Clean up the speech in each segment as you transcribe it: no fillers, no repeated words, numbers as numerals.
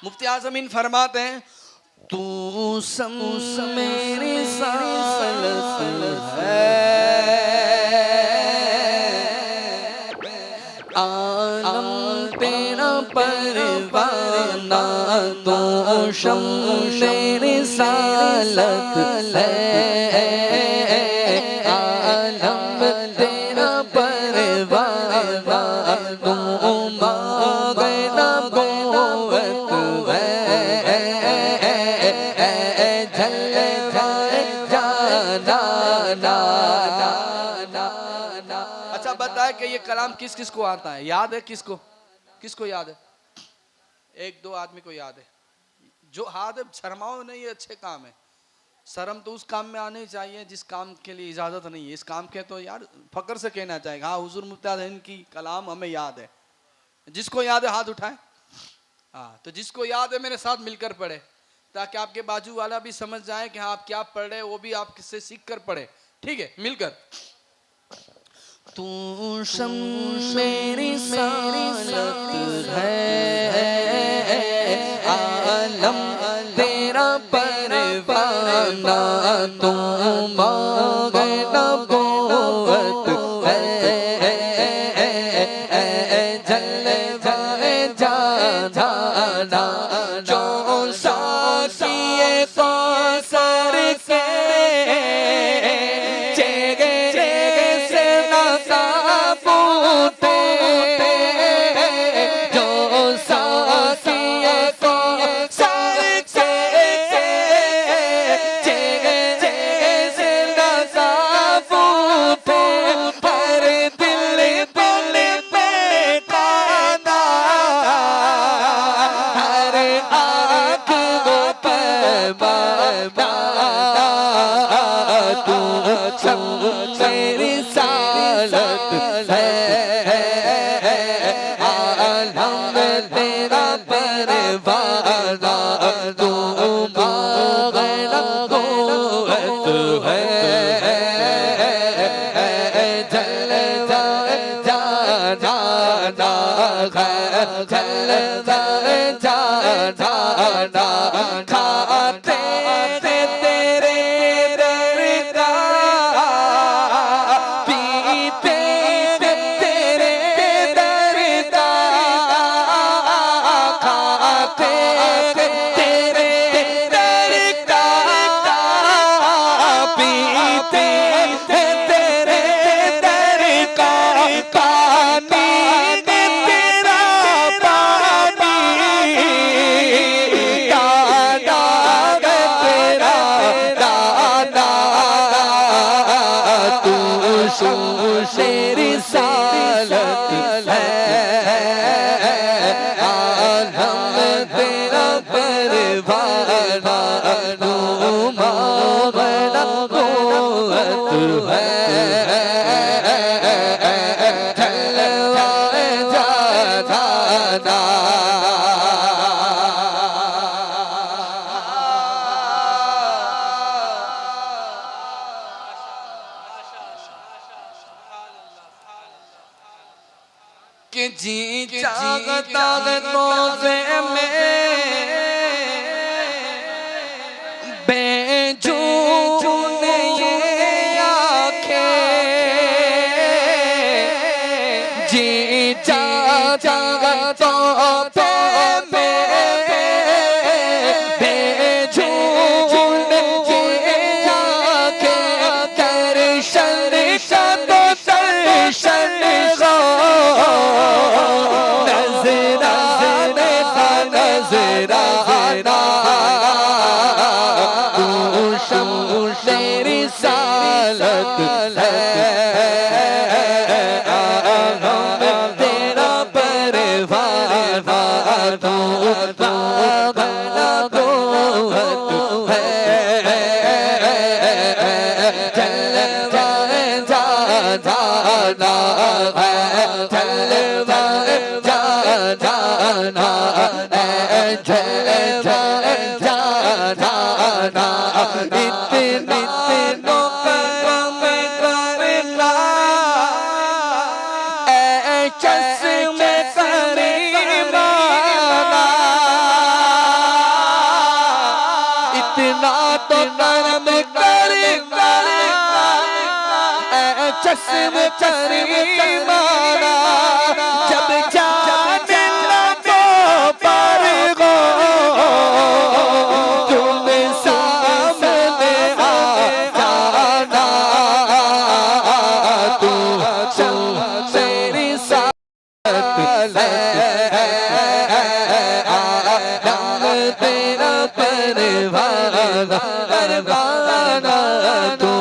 मुफ्ती आज़मीन फरमाते हैं तू मेरी सालत है, आलम तेरा परवाना, तू मेरी सालत है, आलम तेरा परवाना, तू अच्छा बताए कि ये कलाम किस किस को आता है? याद है किसको? किसको याद है? एक दो आदमी को याद है। जो हाथ है शर्माओ नहीं, ये अच्छे काम है। शर्म तो उस काम में आनी चाहिए जिस काम के लिए इजाजत नहीं है। इस काम के तो यार फकर से कहना चाहिए हाँ हुजूर मुफ्ती आज़मीन की कलाम हमें याद है। जिसको याद है हाथ उठाए। हाँ तो जिसको याद है मेरे साथ मिलकर पढ़े, ताकि आपके बाजू वाला भी समझ जाए कि हाँ आप क्या पढ़ रहे, वो भी आप किससे सीख कर पढ़े। ठीक है, मिलकर। तू मेरी सालत है, आलम तेरा परवाना, तू मांगे नबूवत है, जलवाए जाना जो साकिए कौसर के मेरी सालत है, आलम तेरा परवाना, तू मांगे नबूवत है, जलवाए जाना जलवाए जाना खाते तेरे मेरी सालत है, आलम तेरा परवाना, तू मांगे नबूवत है, जलवाए जाना कि जी चाहता है तो में बेजून ये आँखें, जी चाहता तो बेजून ये आँखें कर शर्शन दर्शन मेरी सालत है, आलम तेरा परवाना, तू मांगे नबूवत है, जलवाए जाना जलवाए जाना जलवाए जाना इतने करम करना चश्मे करीमाना कर चश्म चश्म मारा जब जाने लगो पर गो तुम सामने आ जाना तू तेरी साथ तेरा परवाना परवाना तू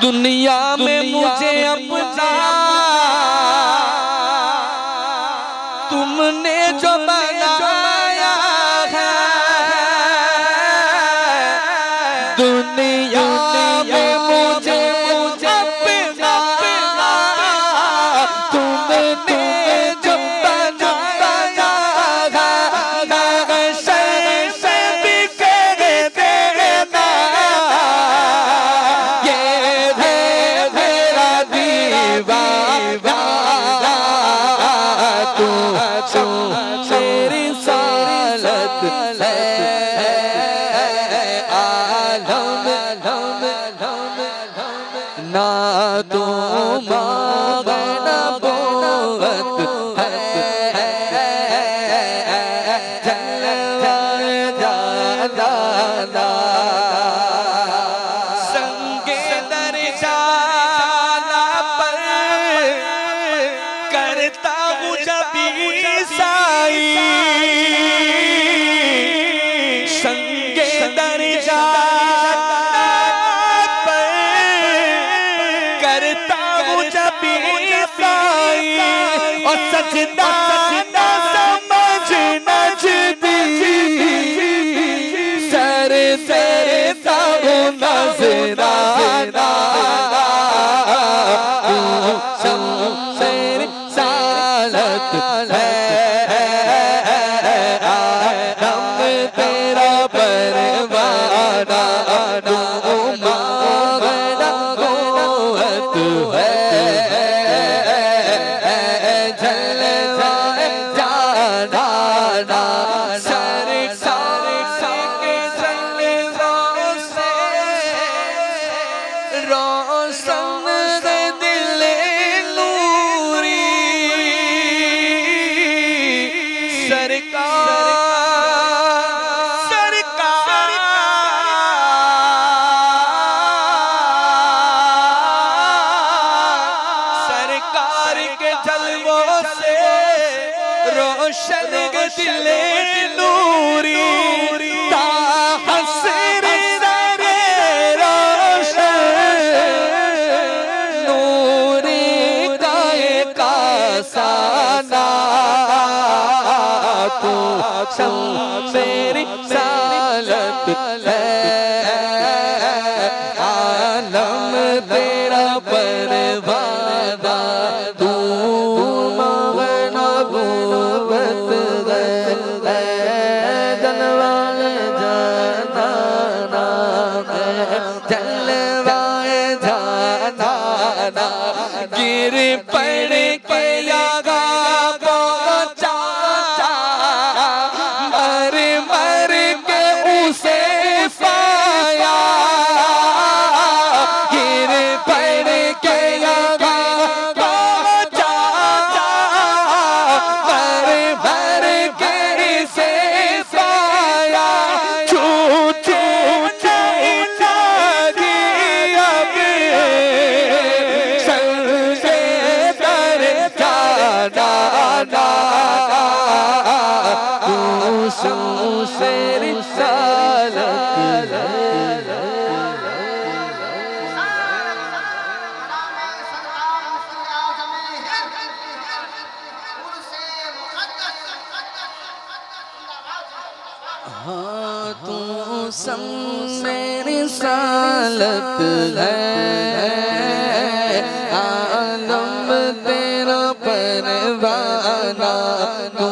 दुनिया में मुझे अपना तुमने जो बनाया है दुनिया में मुझे अपना तुमने जो बनाया है से भी कह देना तेरी सालत आलम ना तो मांगना बहुत संगे दरजाना पर करता हूँ जब साई संगे दरजाना पर करता हूँ जब साई और सजदा न समझ नजदी सर देता हूँ नजराना तेरी सालत तेरा परवाना मांगना बहुत जल जाना सर के जलवों से रोशन दिल नूरी सरकार के जलवों से रोशन दिल नूरी ताहसर रोशन नूरी गाए का साना तू मेरी सालत आलम तेरा परवाना तू मगना बहुत जलवाए जाना जलवाए जाना गिर पड़ के यागा मर के उसे पाया गिर पड़ के यागा पहुंचा मर के इसे पाया छू छू जागी अब संगे कर जाना से रिसालत हाँ तू सम मेरी सालत है आलम तेरा परवाना तू